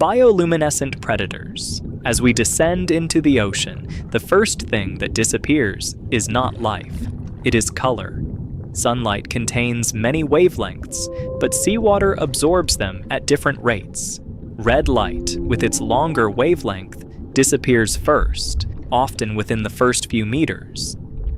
Bioluminescent predators. As we descend into the ocean, the first thing that disappears is not life, it is color. Sunlight contains many wavelengths, but seawater absorbs them at different rates. Red light, with its longer wavelength, disappears first, often within the first few meters.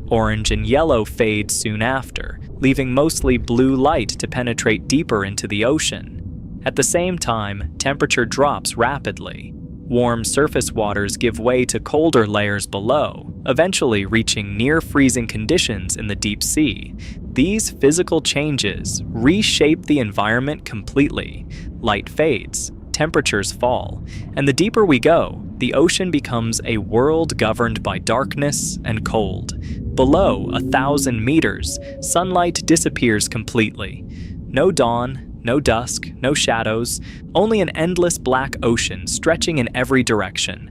Orange and yellow fade soon after, leaving mostly blue light to penetrate deeper into the ocean. At the same time, temperature drops rapidly. Warm surface waters give way to colder layers below, eventually reaching near-freezing conditions in the deep sea. These physical changes reshape the environment completely. Light fades, temperatures fall, and the deeper we go, the ocean becomes a world governed by darkness and cold. Below 1,000 meters, sunlight disappears completely. No dawn, no dusk, no shadows, only an endless black ocean stretching in every direction.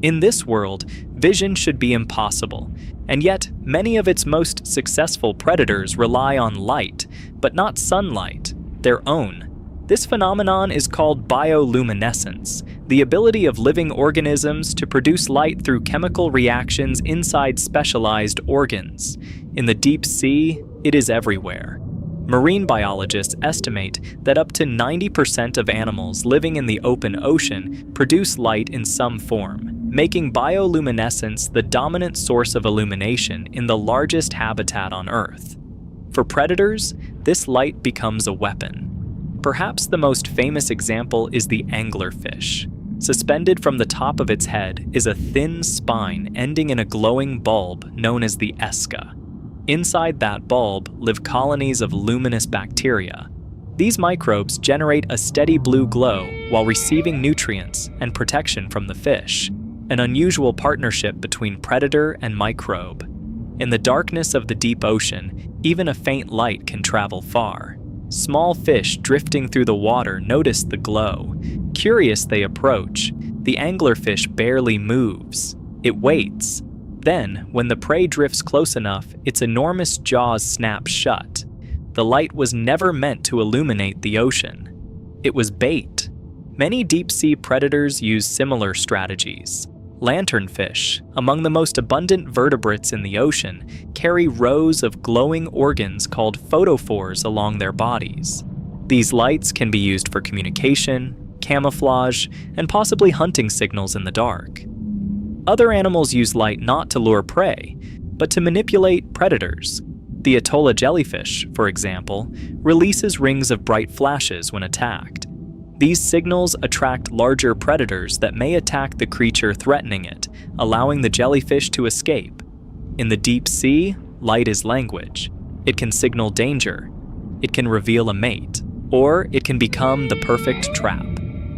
In this world, vision should be impossible, and yet many of its most successful predators rely on light, but not sunlight, their own. This phenomenon is called bioluminescence, the ability of living organisms to produce light through chemical reactions inside specialized organs. In the deep sea, it is everywhere. Marine biologists estimate that up to 90% of animals living in the open ocean produce light in some form, making bioluminescence the dominant source of illumination in the largest habitat on Earth. For predators, this light becomes a weapon. Perhaps the most famous example is the anglerfish. Suspended from the top of its head is a thin spine ending in a glowing bulb known as the esca. Inside that bulb live colonies of luminous bacteria. These microbes generate a steady blue glow while receiving nutrients and protection from the fish, an unusual partnership between predator and microbe. In the darkness of the deep ocean, even a faint light can travel far. Small fish drifting through the water notice the glow. Curious, they approach. The anglerfish barely moves. It waits. Then, when the prey drifts close enough, its enormous jaws snap shut. The light was never meant to illuminate the ocean. It was bait. Many deep-sea predators use similar strategies. Lanternfish, among the most abundant vertebrates in the ocean, carry rows of glowing organs called photophores along their bodies. These lights can be used for communication, camouflage, and possibly hunting signals in the dark. Other animals use light not to lure prey, but to manipulate predators. The Atolla jellyfish, for example, releases rings of bright flashes when attacked. These signals attract larger predators that may attack the creature threatening it, allowing the jellyfish to escape. In the deep sea, light is language. It can signal danger. It can reveal a mate, or it can become the perfect trap.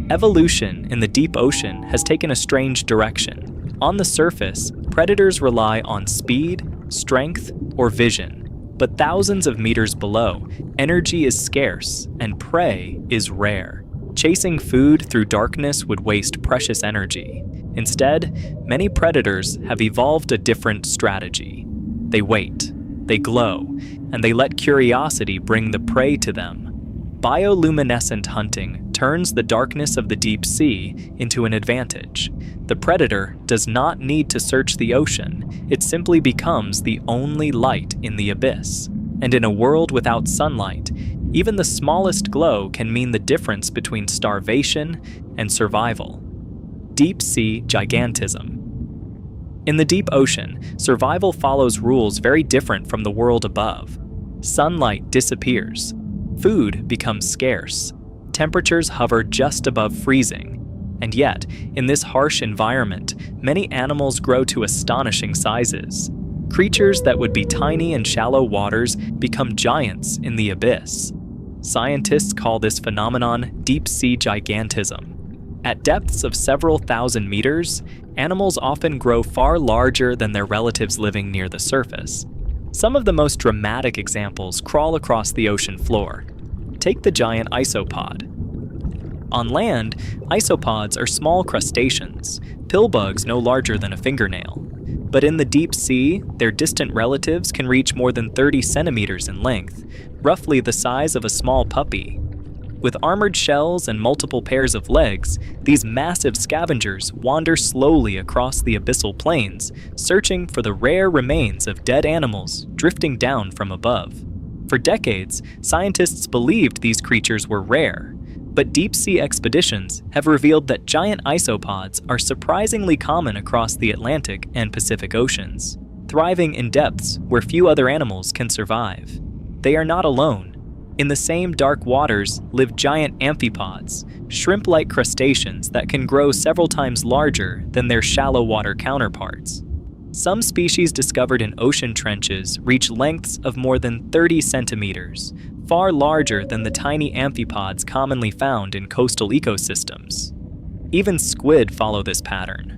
Evolution in the deep ocean has taken a strange direction. On the surface, predators rely on speed, strength, or vision. But thousands of meters below, energy is scarce and prey is rare. Chasing food through darkness would waste precious energy. Instead, many predators have evolved a different strategy. They wait, they glow, and they let curiosity bring the prey to them. Bioluminescent hunting turns the darkness of the deep sea into an advantage. The predator does not need to search the ocean, it simply becomes the only light in the abyss. And in a world without sunlight, even the smallest glow can mean the difference between starvation and survival. Deep sea gigantism. In the deep ocean, survival follows rules very different from the world above. Sunlight disappears. Food becomes scarce. Temperatures hover just above freezing. And yet, in this harsh environment, many animals grow to astonishing sizes. Creatures that would be tiny in shallow waters become giants in the abyss. Scientists call this phenomenon deep sea gigantism. At depths of several thousand meters, animals often grow far larger than their relatives living near the surface. Some of the most dramatic examples crawl across the ocean floor. Take the giant isopod. On land, isopods are small crustaceans, pill bugs no larger than a fingernail. But in the deep sea, their distant relatives can reach more than 30 centimeters in length, roughly the size of a small puppy. With armored shells and multiple pairs of legs, these massive scavengers wander slowly across the abyssal plains, searching for the rare remains of dead animals drifting down from above. For decades, scientists believed these creatures were rare, but deep-sea expeditions have revealed that giant isopods are surprisingly common across the Atlantic and Pacific Oceans, thriving in depths where few other animals can survive. They are not alone. In the same dark waters live giant amphipods, shrimp-like crustaceans that can grow several times larger than their shallow water counterparts. Some species discovered in ocean trenches reach lengths of more than 30 centimeters, far larger than the tiny amphipods commonly found in coastal ecosystems. Even squid follow this pattern.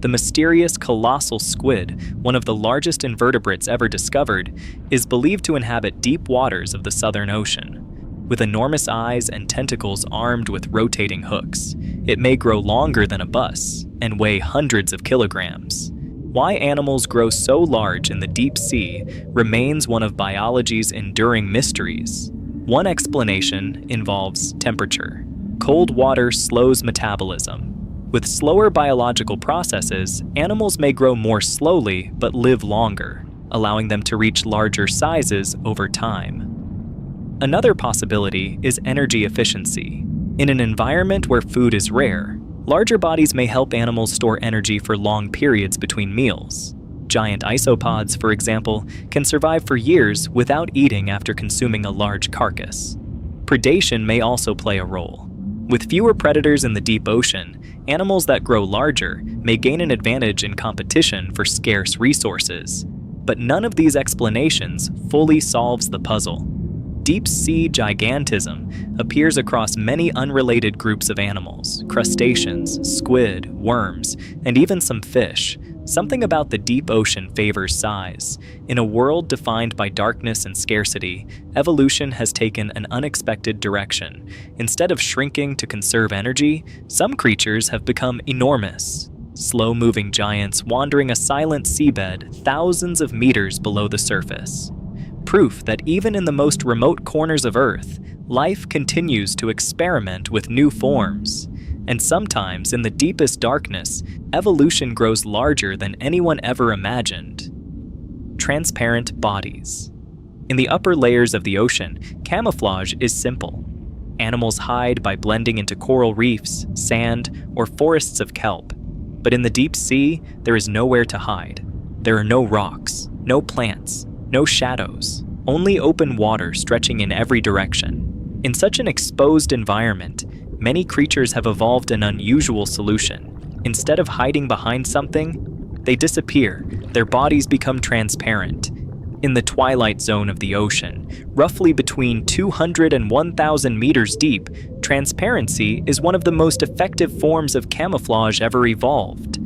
The mysterious colossal squid, one of the largest invertebrates ever discovered, is believed to inhabit deep waters of the Southern Ocean. With enormous eyes and tentacles armed with rotating hooks, it may grow longer than a bus and weigh hundreds of kilograms. Why animals grow so large in the deep sea remains one of biology's enduring mysteries. One explanation involves temperature. Cold water slows metabolism. With slower biological processes, animals may grow more slowly but live longer, allowing them to reach larger sizes over time. Another possibility is energy efficiency. In an environment where food is rare, larger bodies may help animals store energy for long periods between meals. Giant isopods, for example, can survive for years without eating after consuming a large carcass. Predation may also play a role. With fewer predators in the deep ocean, animals that grow larger may gain an advantage in competition for scarce resources. But none of these explanations fully solves the puzzle. Deep-sea gigantism appears across many unrelated groups of animals, crustaceans, squid, worms, and even some fish. Something about the deep ocean favors size. In a world defined by darkness and scarcity, evolution has taken an unexpected direction. Instead of shrinking to conserve energy, some creatures have become enormous. Slow-moving giants wandering a silent seabed thousands of meters below the surface. Proof that even in the most remote corners of Earth, life continues to experiment with new forms. And sometimes, in the deepest darkness, evolution grows larger than anyone ever imagined. Transparent bodies. In the upper layers of the ocean, camouflage is simple. Animals hide by blending into coral reefs, sand, or forests of kelp. But in the deep sea, there is nowhere to hide. There are no rocks, no plants, no shadows, only open water stretching in every direction. In such an exposed environment, many creatures have evolved an unusual solution. Instead of hiding behind something, they disappear. Their bodies become transparent. In the twilight zone of the ocean, roughly between 200 and 1,000 meters deep, transparency is one of the most effective forms of camouflage ever evolved.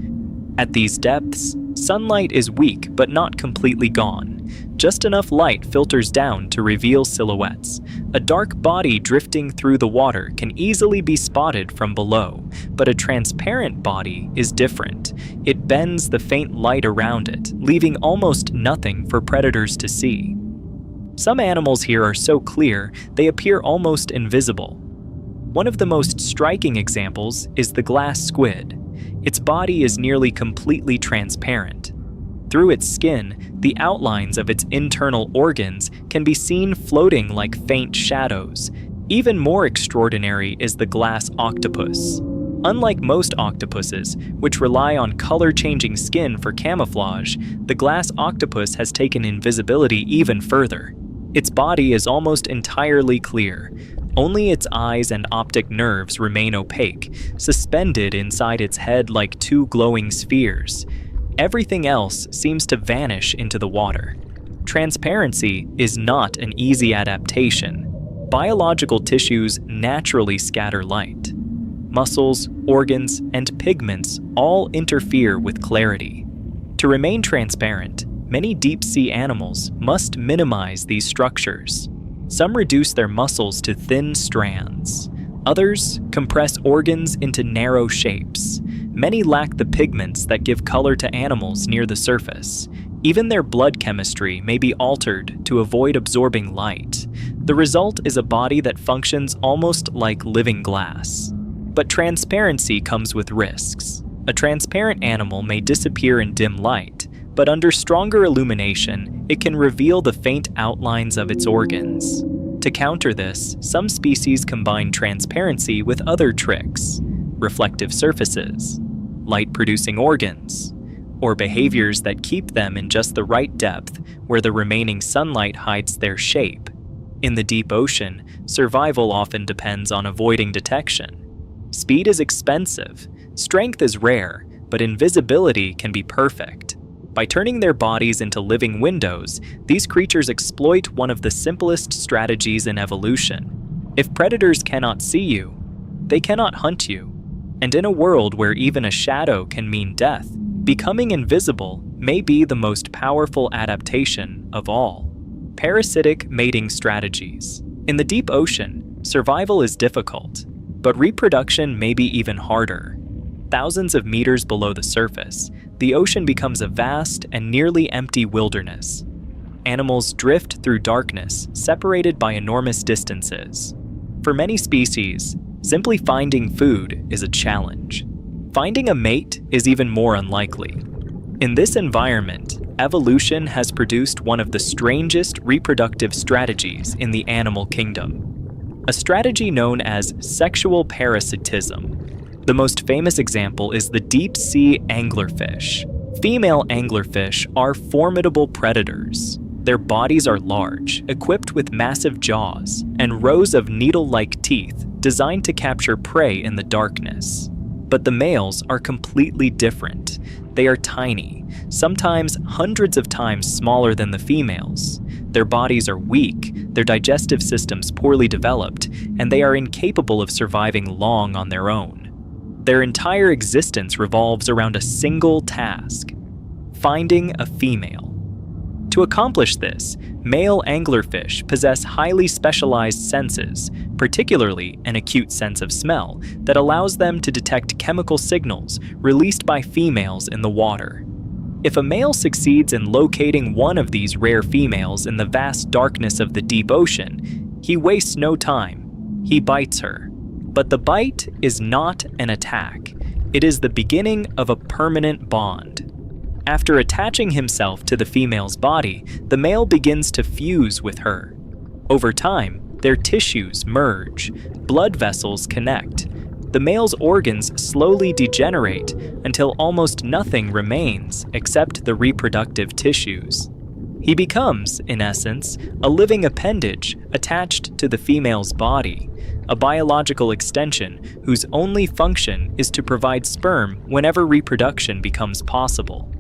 At these depths, sunlight is weak but not completely gone. Just enough light filters down to reveal silhouettes. A dark body drifting through the water can easily be spotted from below, but a transparent body is different. It bends the faint light around it, leaving almost nothing for predators to see. Some animals here are so clear, they appear almost invisible. One of the most striking examples is the glass squid. Its body is nearly completely transparent. Through its skin, the outlines of its internal organs can be seen floating like faint shadows. Even more extraordinary is the glass octopus. Unlike most octopuses, which rely on color-changing skin for camouflage, the glass octopus has taken invisibility even further. Its body is almost entirely clear. Only its eyes and optic nerves remain opaque, suspended inside its head like two glowing spheres. Everything else seems to vanish into the water. Transparency is not an easy adaptation. Biological tissues naturally scatter light. Muscles, organs, and pigments all interfere with clarity. To remain transparent, many deep-sea animals must minimize these structures. Some reduce their muscles to thin strands. Others compress organs into narrow shapes. Many lack the pigments that give color to animals near the surface. Even their blood chemistry may be altered to avoid absorbing light. The result is a body that functions almost like living glass. But transparency comes with risks. A transparent animal may disappear in dim light, but under stronger illumination, it can reveal the faint outlines of its organs. To counter this, some species combine transparency with other tricks: reflective surfaces, light-producing organs, or behaviors that keep them in just the right depth where the remaining sunlight hides their shape. In the deep ocean, survival often depends on avoiding detection. Speed is expensive, strength is rare, but invisibility can be perfect. By turning their bodies into living windows, these creatures exploit one of the simplest strategies in evolution. If predators cannot see you, they cannot hunt you. And in a world where even a shadow can mean death, becoming invisible may be the most powerful adaptation of all. Parasitic mating strategies. In the deep ocean, survival is difficult, but reproduction may be even harder. Thousands of meters below the surface, the ocean becomes a vast and nearly empty wilderness. Animals drift through darkness, separated by enormous distances. For many species, simply finding food is a challenge. Finding a mate is even more unlikely. In this environment, evolution has produced one of the strangest reproductive strategies in the animal kingdom, a strategy known as sexual parasitism. The most famous example is the deep-sea anglerfish. Female anglerfish are formidable predators. Their bodies are large, equipped with massive jaws, and rows of needle-like teeth designed to capture prey in the darkness. But the males are completely different. They are tiny, sometimes hundreds of times smaller than the females. Their bodies are weak, their digestive systems poorly developed, and they are incapable of surviving long on their own. Their entire existence revolves around a single task: finding a female. To accomplish this, male anglerfish possess highly specialized senses, particularly an acute sense of smell that allows them to detect chemical signals released by females in the water. If a male succeeds in locating one of these rare females in the vast darkness of the deep ocean, he wastes no time. He bites her. But the bite is not an attack. It is the beginning of a permanent bond. After attaching himself to the female's body, the male begins to fuse with her. Over time, their tissues merge, blood vessels connect. The male's organs slowly degenerate until almost nothing remains except the reproductive tissues. He becomes, in essence, a living appendage attached to the female's body, a biological extension whose only function is to provide sperm whenever reproduction becomes possible.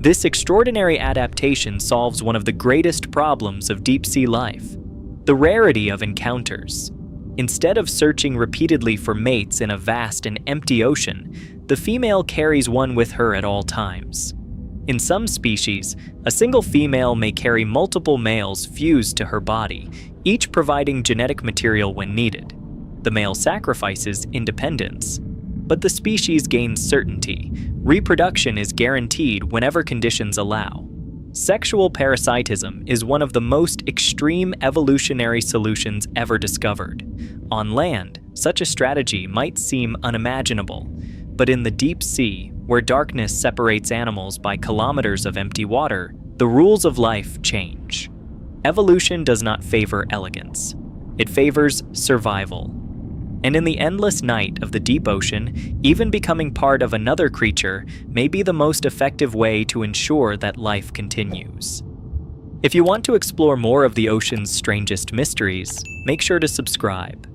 This extraordinary adaptation solves one of the greatest problems of deep-sea life: the rarity of encounters. Instead of searching repeatedly for mates in a vast and empty ocean, the female carries one with her at all times. In some species, a single female may carry multiple males fused to her body, each providing genetic material when needed. The male sacrifices independence, but the species gains certainty. Reproduction is guaranteed whenever conditions allow. Sexual parasitism is one of the most extreme evolutionary solutions ever discovered. On land, such a strategy might seem unimaginable, but in the deep sea, where darkness separates animals by kilometers of empty water, the rules of life change. Evolution does not favor elegance. It favors survival. And in the endless night of the deep ocean, even becoming part of another creature may be the most effective way to ensure that life continues. If you want to explore more of the ocean's strangest mysteries, make sure to subscribe.